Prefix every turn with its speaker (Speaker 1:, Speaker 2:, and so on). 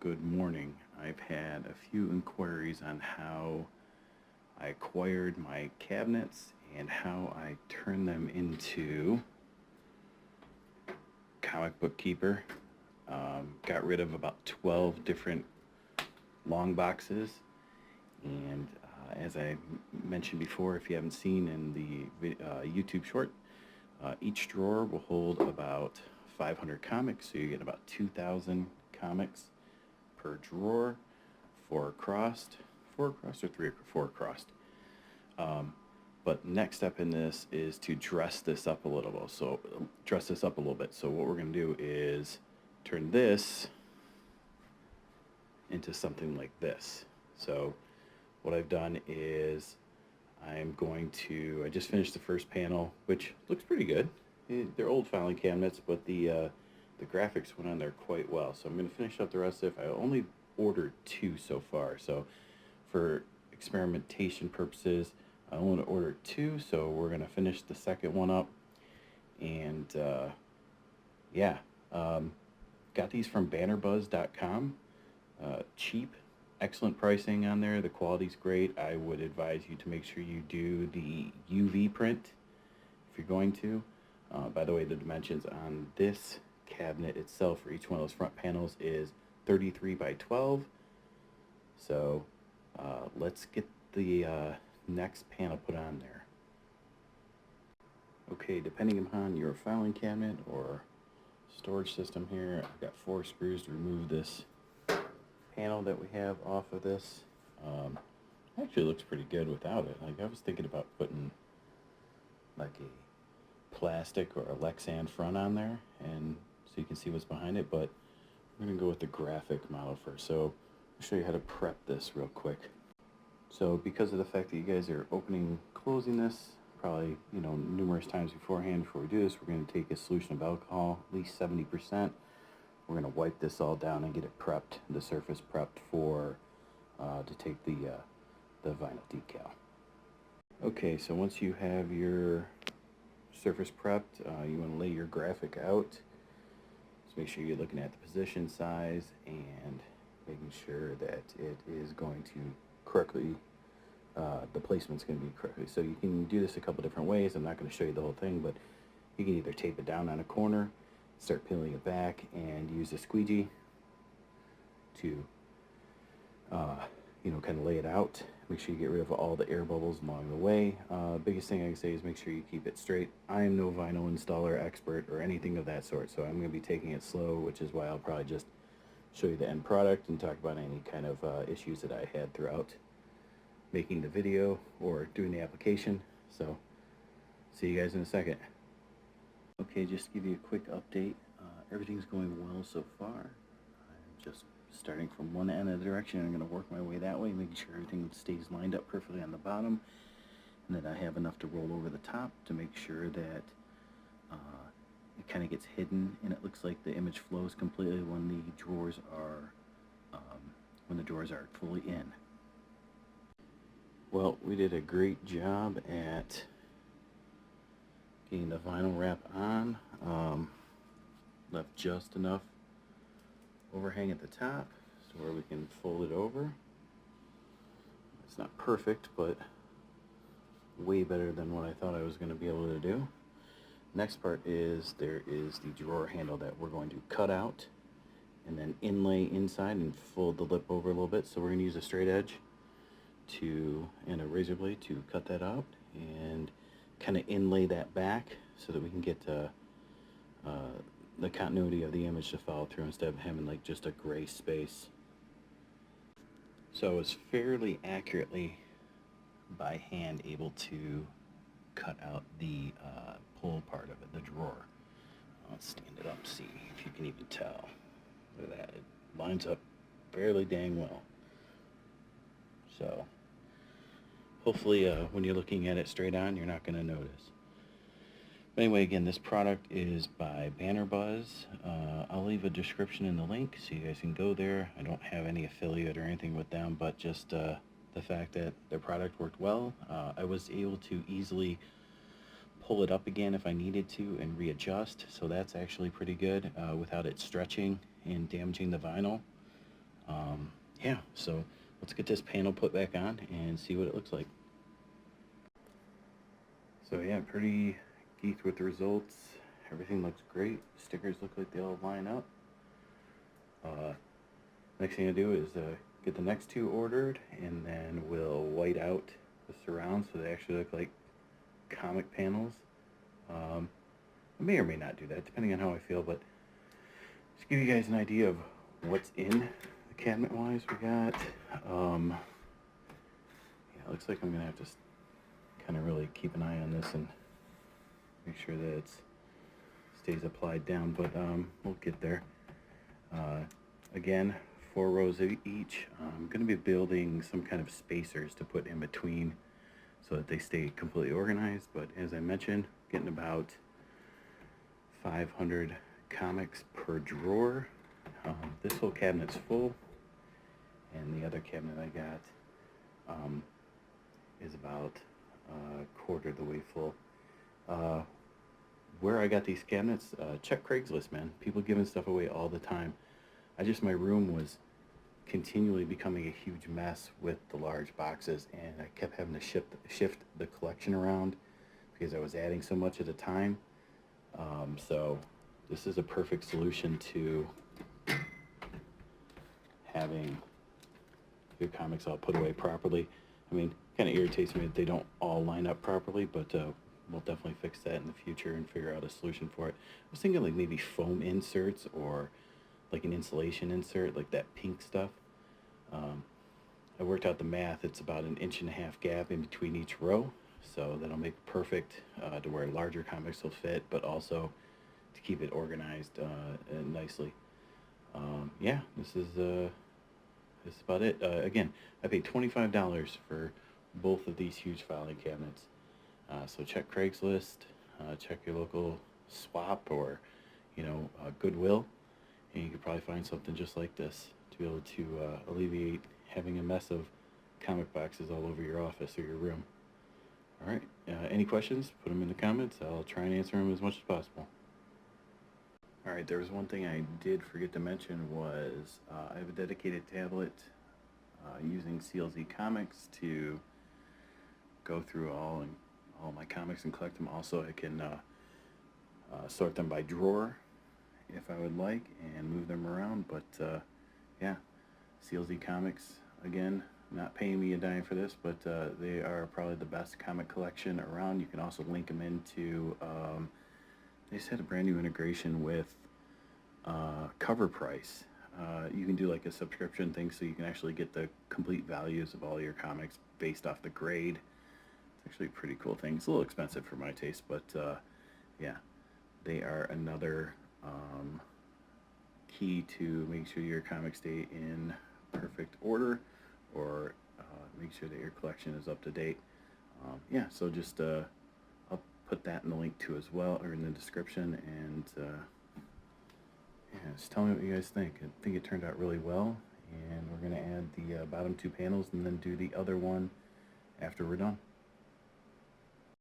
Speaker 1: Good morning. I've had a few inquiries on how I acquired my cabinets and how I turned them into comic book keeper. Got rid of about 12 different long boxes, and as I mentioned before, if you haven't seen in the YouTube short, each drawer will hold about 500 comics, so you get about 2,000 comics per drawer, four crossed or four crossed. But next step in this is to dress this up a little bit. So what we're going to do is turn this into something like this. So what I've done is I just finished the first panel, which looks pretty good. They're old filing cabinets, but the graphics went on there quite well. So I'm going to finish up the rest of it. I only ordered 2 so far. So for experimentation purposes, I only ordered 2. So we're going to finish the second one up. And yeah, got these from bannerbuzz.com. Cheap, excellent pricing on there. The quality's great. I would advise you to make sure you do the UV print if you're going to. By the way, the dimensions on this cabinet itself for each one of those front panels is 33 by 12. So let's get the next panel put on there. Okay, depending upon your filing cabinet or storage system here, I've got 4 screws to remove this panel that we have off of this. Actually looks pretty good without it. Like, I was thinking about putting like a plastic or a Lexan front on there, and so you can see what's behind it, but I'm going to go with the graphic model first. So I'll show you how to prep this real quick. So because of the fact that you guys are closing this probably numerous times beforehand, before we do this, we're going to take a solution of alcohol, at least 70%. We're going to wipe this all down and get it prepped, the surface prepped for to take the vinyl decal. Okay, so once you have your surface prepped, you want to lay your graphic out. Just make sure you're looking at the position, size, and making sure that it is going to correctly, the placement's going to be correctly. So you can do this a couple different ways. I'm not going to show you the whole thing, but you can either tape it down on a corner, start peeling it back, and use a squeegee to kind of lay it out. Make sure you get rid of all the air bubbles along the way. Biggest thing I can say is make sure you keep it straight. I am no vinyl installer expert or anything of that sort, so I'm going to be taking it slow, which is why I'll probably just show you the end product and talk about any kind of issues that I had throughout making the video or doing the application. So see you guys in a second. Okay, just to give you a quick update, everything's going well so far. I'm just starting from one end of the direction. I'm going to work my way that way, making sure everything stays lined up perfectly on the bottom, and that I have enough to roll over the top to make sure that it kind of gets hidden and it looks like the image flows completely when the drawers are fully in. Well, we did a great job at getting the vinyl wrap on. Left just enough overhang at the top so where we can fold it over. It's not perfect, but way better than what I thought I was going to be able to do. Next part is there is the drawer handle that we're going to cut out and then inlay inside and fold the lip over a little bit. So we're going to use a straight edge and a razor blade to cut that out and kind of inlay that back so that we can get the continuity of the image to follow through instead of having like just a gray space. So I was fairly accurately by hand able to cut out the pull part of it, the drawer. Let's stand it up, see if you can even tell. Look at that, it lines up fairly dang well. So hopefully when you're looking at it straight on, you're not going to notice. But anyway, again, this product is by Banner Buzz. I'll leave a description in the link so you guys can go there. I don't have any affiliate or anything with them, but just the fact that their product worked well. I was able to easily pull it up again if I needed to and readjust, so that's actually pretty good without it stretching and damaging the vinyl. Yeah, so let's get this panel put back on and see what it looks like. So yeah, pretty geeked with the results. Everything looks great. Stickers look like they all line up. Next thing to do is get the next two ordered, and then we'll white out the surround so they actually look like comic panels. I may or may not do that, depending on how I feel, but just give you guys an idea of what's in the cabinet wise. We got, yeah, it looks like I'm gonna have to kind of really keep an eye on this and make sure that it stays applied down, but we'll get there. Again, 4 rows of each. I'm going to be building some kind of spacers to put in between so that they stay completely organized, but as I mentioned, getting about 500 comics per drawer. This whole cabinet's full, and the other cabinet I got is about a quarter of the way full. Where I got these cabinets, check Craigslist, man. People giving stuff away all the time. My room was continually becoming a huge mess with the large boxes, and I kept having to shift the collection around because I was adding so much at a time. So this is a perfect solution to having your comics all put away properly. I mean, kind of irritates me that they don't all line up properly, but we'll definitely fix that in the future and figure out a solution for it. I was thinking like maybe foam inserts or like an insulation insert, like that pink stuff. I worked out the math. It's about 1.5 inch gap in between each row, so that'll make it perfect to where larger comics will fit, but also to keep it organized nicely. Yeah, this is about it. Again, I paid $25 for both of these huge filing cabinets. So check Craigslist, check your local swap or, Goodwill, and you could probably find something just like this to be able to alleviate having a mess of comic boxes all over your office or your room. All right, any questions? Put them in the comments. I'll try and answer them as much as possible. All right, there was one thing I did forget to mention was I have a dedicated tablet using CLZ Comics to go through all my comics and collect them. Also, I can sort them by drawer if I would like and move them around. But yeah, CLZ Comics, again, not paying me a dime for this, but they are probably the best comic collection around. You can also link them into, they just had a brand new integration with Cover Price. You can do like a subscription thing so you can actually get the complete values of all your comics based off the grade. It's actually a pretty cool thing. It's a little expensive for my taste, but yeah, they are another key to make sure your comics stay in perfect order, or make sure that your collection is up to date. Yeah, so just I'll put that in the link too as well, or in the description, and yeah, just tell me what you guys think. I think it turned out really well, and we're going to add the bottom 2 panels and then do the other one after we're done.